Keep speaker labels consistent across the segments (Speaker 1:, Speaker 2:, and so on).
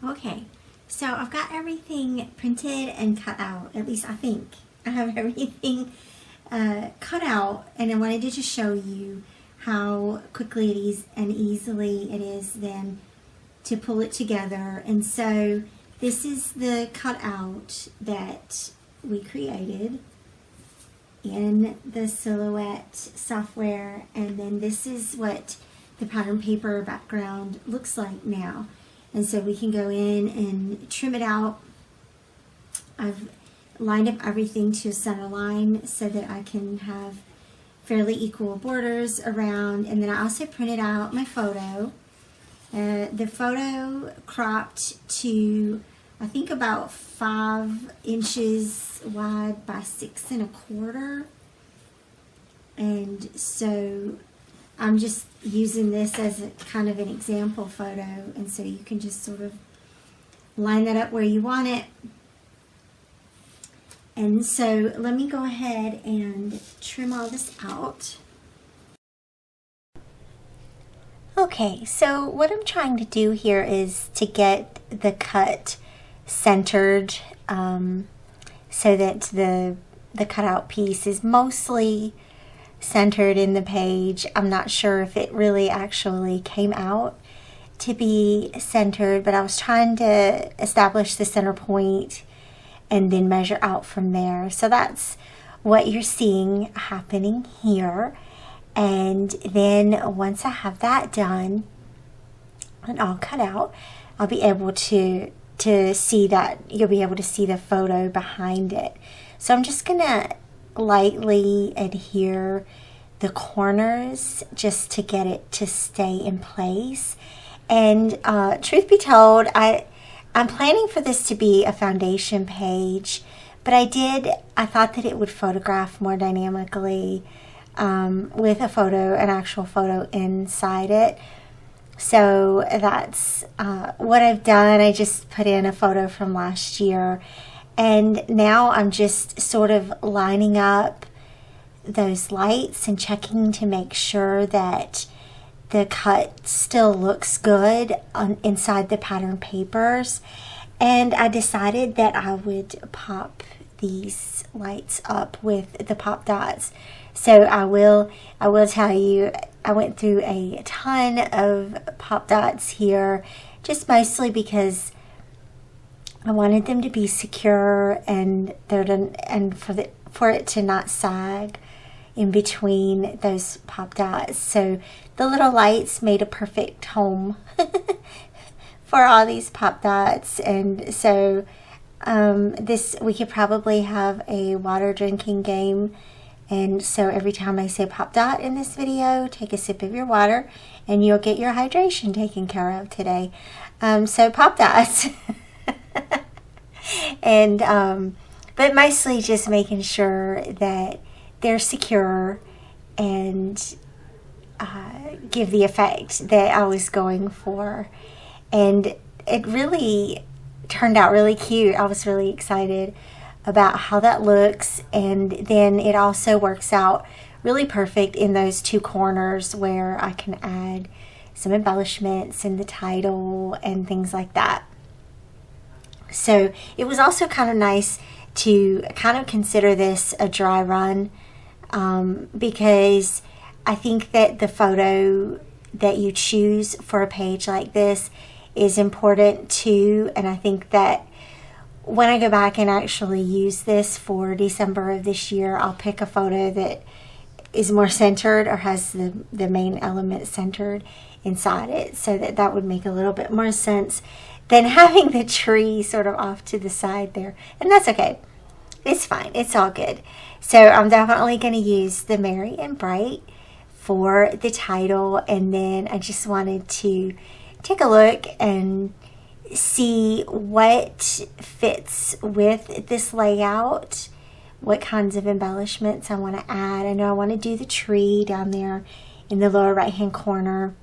Speaker 1: Okay, so I've got everything printed and cut out. At least I think I have everything cut out, and I wanted to just show you how quickly it is and easily it is then to pull it together. And so this is the cutout that we created in the Silhouette software, and then this is what the pattern paper background looks like now. And so we can go in and trim it out. I've lined up everything to a center line so that I can have fairly equal borders around. And then I also printed out my photo. The photo cropped to, I think, about 5 inches wide by 6 1/4. And so I'm just using this as a kind of an example photo, and so you can just sort of line that up where you want it. And so let me go ahead and trim all this out. Okay, so what I'm trying to do here is to get the cut centered so that the cutout piece is mostly centered in the page. I'm not sure if it really actually came out to be centered, but I was trying to establish the center point and then measure out from there. So that's what you're seeing happening here. And then once I have that done and all cut out, I'll be able to see that. You'll be able to see the photo behind it. So I'm just gonna lightly adhere the corners just to get it to stay in place. And truth be told, I'm planning for this to be a foundation page, but I thought that it would photograph more dynamically with an actual photo inside it. So that's what I've done. I just put in a photo from last year, and now I'm just sort of lining up those lights and checking to make sure that the cut still looks good inside the pattern papers. And I decided that I would pop these lights up with the pop dots. So I will tell you, I went through a ton of pop dots here, just mostly because I wanted them to be secure and for it to not sag in between those pop dots. So the little lights made a perfect home for all these pop dots. And so we could probably have a water drinking game. And so every time I say pop dot in this video, take a sip of your water and you'll get your hydration taken care of today. So pop dots. And but mostly just making sure that they're secure and give the effect that I was going for. And it really turned out really cute. I was really excited about how that looks, and then it also works out really perfect in those two corners where I can add some embellishments in the title and things like that. So it was also kind of nice to kind of consider this a dry run, because I think that the photo that you choose for a page like this is important too. And I think that when I go back and actually use this for December of this year, I'll pick a photo that is more centered or has the main element centered inside it, so that would make a little bit more sense than having the tree sort of off to the side there. And that's okay. It's fine. It's all good. So I'm definitely going to use the Merry and Bright for the title. And then I just wanted to take a look and see what fits with this layout, what kinds of embellishments I want to add. I know I want to do the tree down there in the lower right hand corner,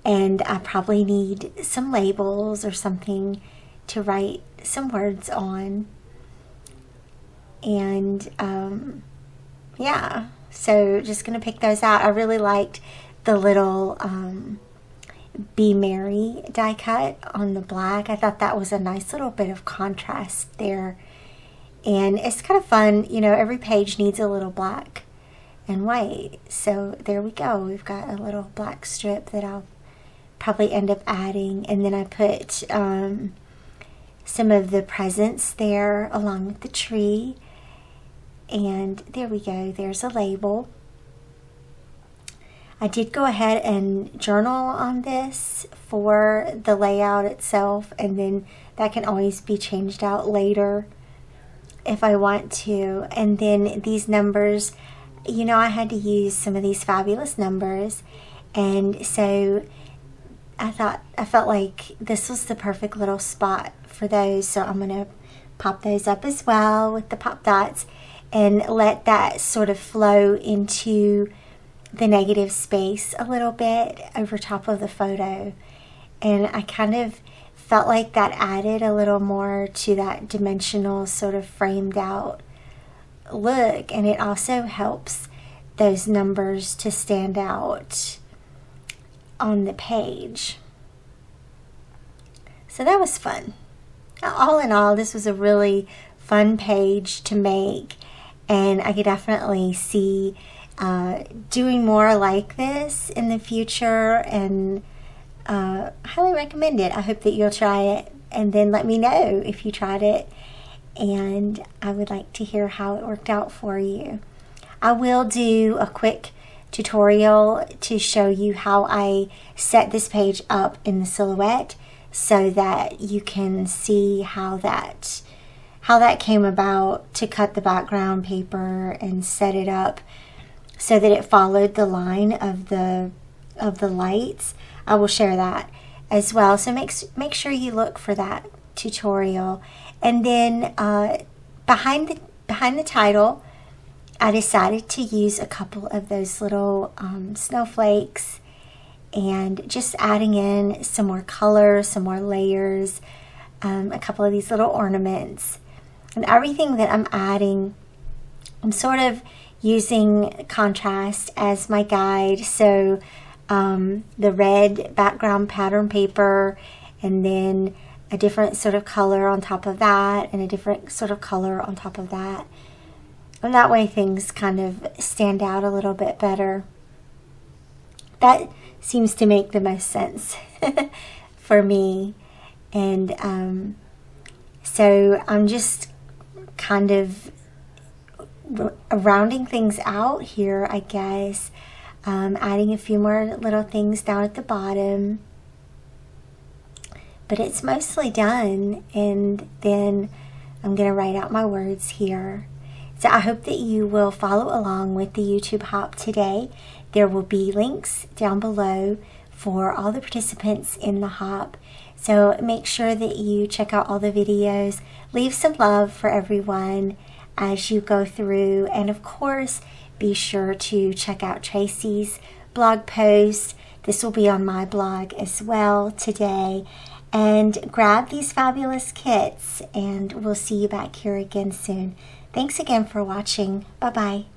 Speaker 1: and I probably need some labels or something to write some words on. And yeah, so just gonna pick those out. I really liked the little Be Merry die cut on the black. I thought that was a nice little bit of contrast there. And it's kind of fun, you know, every page needs a little black and white. So there we go. We've got a little black strip that I'll probably end up adding. And then I put some of the presents there along with the tree. And there we go. There's a label. I did go ahead and journal on this for the layout itself, and then that can always be changed out later if I want to. And then these numbers, you know, I had to use some of these fabulous numbers, and so I felt like this was the perfect little spot for those. So I'm gonna pop those up as well with the pop dots and let that sort of flow into the negative space a little bit over top of the photo. And I kind of felt like that added a little more to that dimensional sort of framed out look, and it also helps those numbers to stand out on the page. So that was fun. All in all, this was a really fun page to make, and I could definitely see doing more like this in the future, and highly recommend it. I hope that you'll try it and then let me know if you tried it, and I would like to hear how it worked out for you. I will do a quick tutorial to show you how I set this page up in the silhouette so that you can see how that came about, to cut the background paper and set it up so that it followed the line of the lights. I will share that as well. So make sure you look for that tutorial. And then behind the title, I decided to use a couple of those little snowflakes, and just adding in some more color, some more layers, a couple of these little ornaments. And everything that I'm adding, I'm sort of using contrast as my guide. So the red background pattern paper, and then a different sort of color on top of that, and a different sort of color on top of that. And that way things kind of stand out a little bit better. That seems to make the most sense for me. And so I'm just kind of rounding things out here, I guess. Adding a few more little things down at the bottom. But it's mostly done, and then I'm going to write out my words here. So I hope that you will follow along with the YouTube hop today. There will be links down below for all the participants in the hop. So make sure that you check out all the videos. Leave some love for everyone as you go through. And of course, be sure to check out Traci's blog post. This will be on my blog as well today. And grab these fabulous kits, and we'll see you back here again soon. Thanks again for watching. Bye-bye.